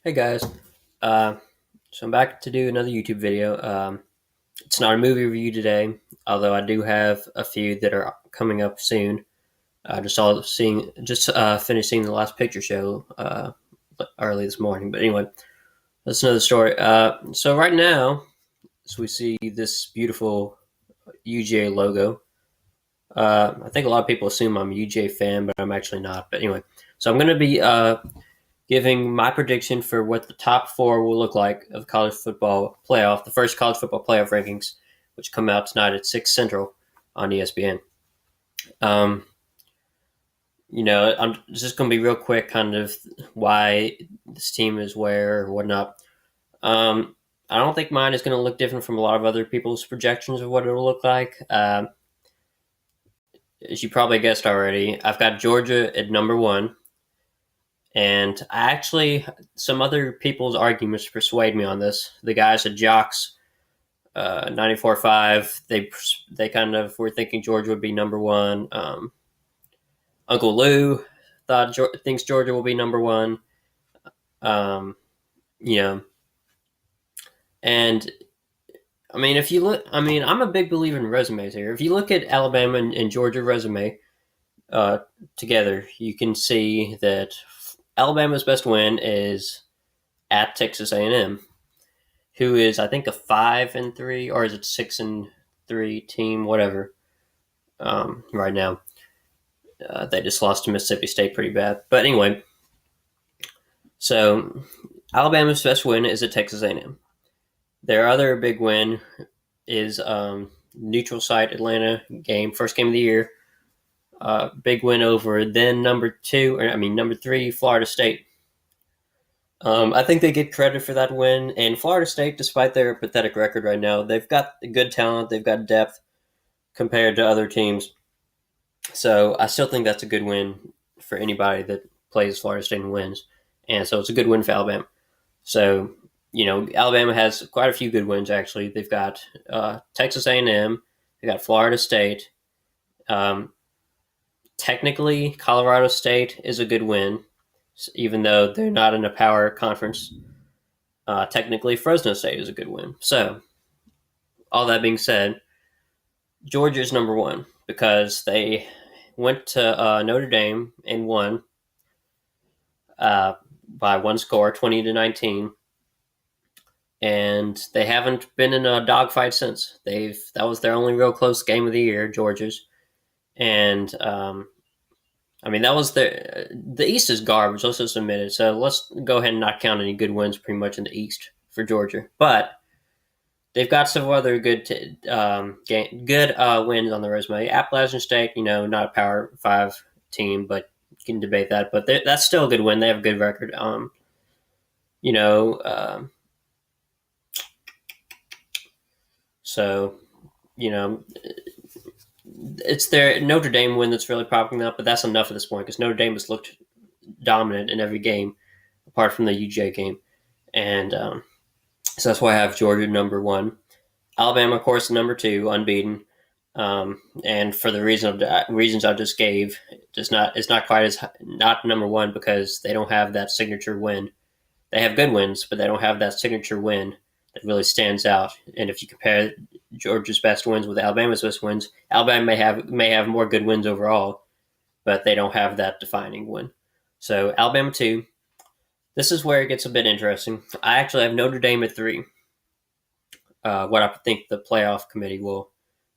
Hey guys, uh, so I'm back to do another YouTube video. It's not a movie review today, although I do have a few that are coming up soon. Finished seeing the Last Picture Show early this morning. But anyway, that's another story. So right now, we see this beautiful UGA logo. I think a lot of people assume I'm a UGA fan, but I'm actually not. But anyway, so I'm going to be giving my prediction for what the top four will look like of college football playoff, the first college football playoff rankings, which come out tonight at 6 Central on ESPN. Um, I'm just going to be real quick, kind of why this team is where or whatnot. I don't think mine is going to look different from a lot of other people's projections of what it'll look like. As you probably guessed already, I've got Georgia at number one. And I actually, some other people's arguments persuade me on this. The guys at Jocks, 94.5, they kind of were thinking Georgia would be number one. Uncle Lou thinks Georgia will be number one. Um, you know, and I mean, if you look, I mean, I'm a big believer in resumes here. If you look at Alabama and Georgia resume uh, together, you can see that Alabama's best win is at Texas A&M, who is I think a 5-3 or is it 6-3 team, whatever. Right now, they just lost to Mississippi State pretty bad. But anyway, so Alabama's best win is at Texas A&M. Their other big win is neutral site Atlanta game, first game of the year. Big win over then number three Florida State. I think they get credit for that win. And Florida State, despite their pathetic record right now, they've got good talent. They've got depth compared to other teams. So I still think that's a good win for anybody that plays Florida State and wins. And so it's a good win for Alabama. So, Alabama has quite a few good wins, actually. They've got Texas A&M. They've got Florida State. Technically, Colorado State is a good win, even though they're not in a power conference. Technically, Fresno State is a good win. So, all that being said, Georgia's number one because they went to Notre Dame and won by one score, 20-19, and they haven't been in a dogfight since. That was their only real close game of the year, Georgia's, and that was the East is garbage. Let's just admit it. So let's go ahead and not count any good wins pretty much in the East for Georgia, but they've got some other good wins on the resume. Appalachian State, not a Power 5 team, but you can debate that. But that's still a good win. They have a good record. You know, uh, so it's their Notre Dame win that's really propping up. But that's enough at this point because Notre Dame has looked dominant in every game, apart from the UJ game, and so that's why I have Georgia number one. Alabama, of course, number two, unbeaten. And for the reasons I just gave, it's not quite as not number one because they don't have that signature win. They have good wins, but they don't have that signature win that really stands out. And if you compare Georgia's best wins with Alabama's best wins, Alabama may have more good wins overall, but they don't have that defining win. So Alabama 2. This is where it gets a bit interesting. I actually have Notre Dame at 3. What I think the playoff committee will.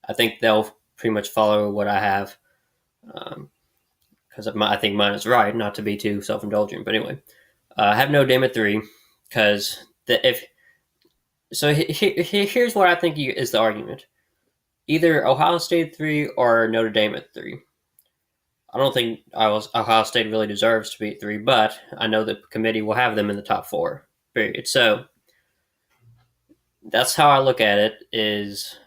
I think they'll pretty much follow what I have because I think mine is right, not to be too self-indulgent. But anyway, I have Notre Dame at 3 because here's what I think is the argument. Either Ohio State at 3 or Notre Dame at 3. I don't think Ohio State really deserves to be at 3, but I know the committee will have them in the top 4, period. So that's how I look at it, is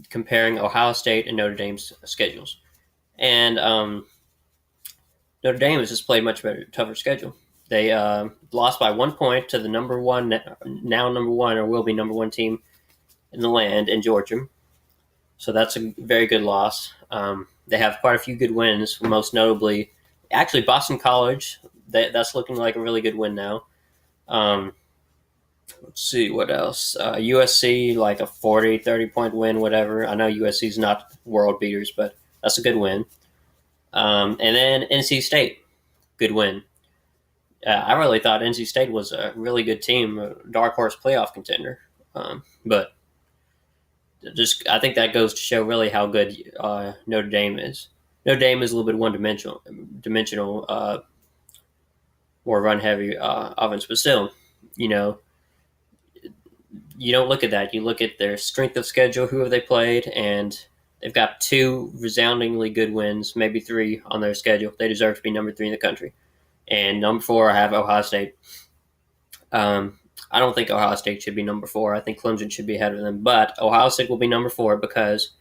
comparing Ohio State and Notre Dame's schedules. And Notre Dame has just played much better, tougher schedule. They lost by 1 point to the number one, or will be number one team in the land in Georgia. So that's a very good loss. They have quite a few good wins, most notably, actually, Boston College. That's looking like a really good win now. Um, let's see what else. USC, like a 40, 30 point win, whatever. I know USC's not world beaters, but that's a good win. And then NC State, good win. I really thought NC State was a really good team, a dark horse playoff contender. But just I think that goes to show really how good Notre Dame is. Notre Dame is a little bit dimensional, more run heavy offense, but still, you know, you don't look at that. You look at their strength of schedule, who have they played, and they've got two resoundingly good wins, maybe three on their schedule. They deserve to be number 3 in the country. And number 4, I have Ohio State. I don't think Ohio State should be number 4. I think Clemson should be ahead of them. But Ohio State will be number 4 because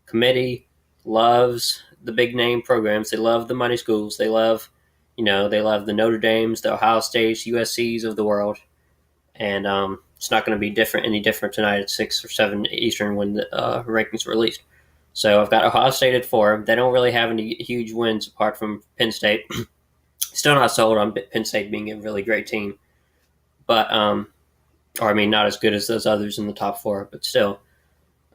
committee loves the big name programs. They love the money schools. They love, they love the Notre Dames, the Ohio States, USC's of the world. And it's not going to be any different tonight at 6 or 7 Eastern when the rankings are released. So I've got Ohio State at 4. They don't really have any huge wins apart from Penn State. Still not sold on Penn State being a really great team. But, not as good as those others in the top 4, but still.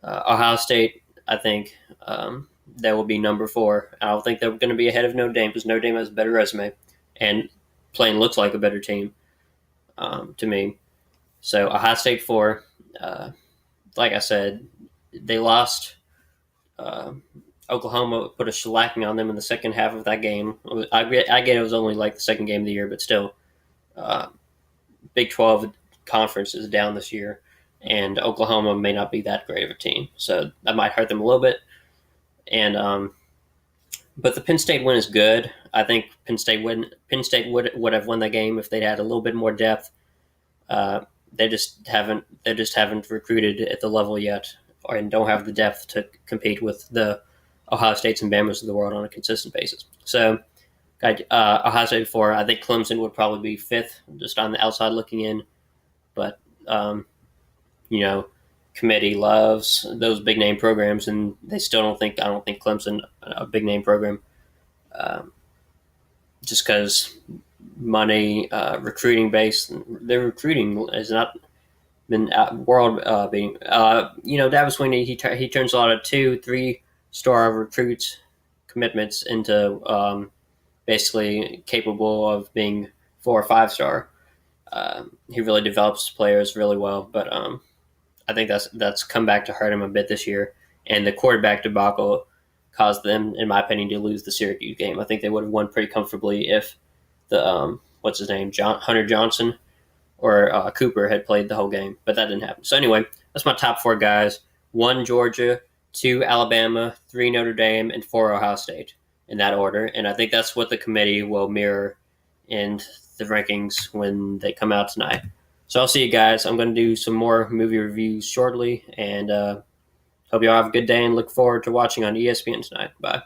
Ohio State, I think that will be number 4. I don't think they're going to be ahead of Notre Dame because Notre Dame has a better resume and playing looks like a better team to me. So Ohio State 4, like I said, they lost. Oklahoma put a shellacking on them in the second half of that game. I get it was only like the second game of the year, but still, Big 12 conference is down this year, and Oklahoma may not be that great of a team, so that might hurt them a little bit. And but the Penn State win is good. I think Penn State would have won that game if they'd had a little bit more depth. They just haven't recruited at the level yet, and don't have the depth to compete with the Ohio States and Bamas of the world on a consistent basis. So, Ohio State 4. I think Clemson would probably be 5th, just on the outside looking in. But committee loves those big name programs, and they still don't think. I don't think Clemson a big name program, just because money, recruiting base. Their recruiting has not been world beating. Davis Sweeney he turns a lot of 2-3 star recruits commitments into basically capable of being 4 or 5 star. He really develops players really well, but I think that's come back to hurt him a bit this year. And the quarterback debacle caused them, in my opinion, to lose the Syracuse game. I think they would have won pretty comfortably if the what's his name, Hunter Johnson or Cooper had played the whole game, but that didn't happen. So anyway, that's my top 4 guys: 1 Georgia, 2 Alabama, 3 Notre Dame, and 4 Ohio State in that order. And I think that's what the committee will mirror in the rankings when they come out tonight. So I'll see you guys. I'm going to do some more movie reviews shortly, and hope you all have a good day and look forward to watching on ESPN tonight. Bye.